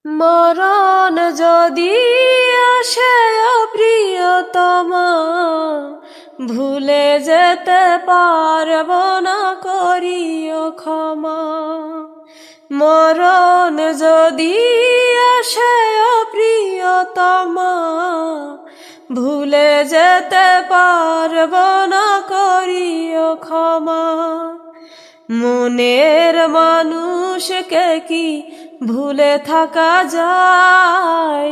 মরণ যদি আসে প্রিয়তমা, ভুলে যেতে পারব না করিও ক্ষমা। মরণ যদি আসে প্রিয়তমা, ভুলে যেতে পারব না করিও ক্ষমা। মনের মানুষকে কি ভুলে থাকা যায়?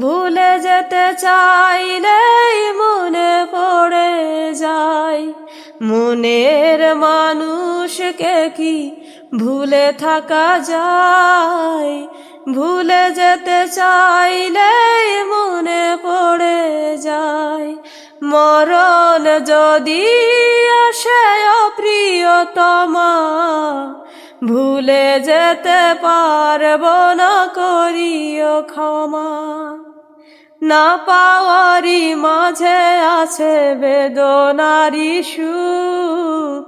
ভুলে যেতে চাইলেই মনে পড়ে যায়। মনের মানুষকে কি ভুলে থাকা যায়? ভুলে যেতে চাইলেই মনে পড়ে যায়। মরণ যদি আসে প্রিয়তমা, ভুলে যেতে পারব না করিও ক্ষমা। না পাওয়ারই মাঝে আছে বেদনারি সুখ,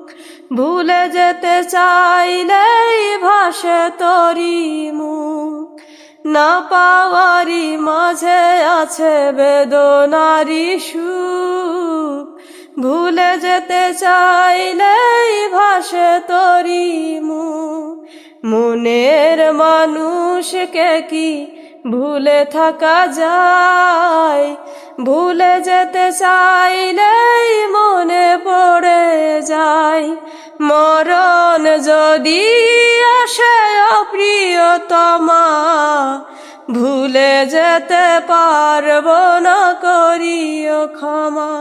ভুলে যেতে চাইলেই ভাসে তোরি মুখ। না পাওয়ারই মাঝে আছে বেদনারি সুখ, ভুলে যেতে চাইলেই ভাসে তোরি মুখ। মনের মানুষকে কি ভুলে থাকা যায়? ভুলে যেতে চাইলেই মনে পড়ে যায়। মরণ যদি আসে প্রিয়তমা, ভুলে যেতে পারব না করিও ক্ষমা।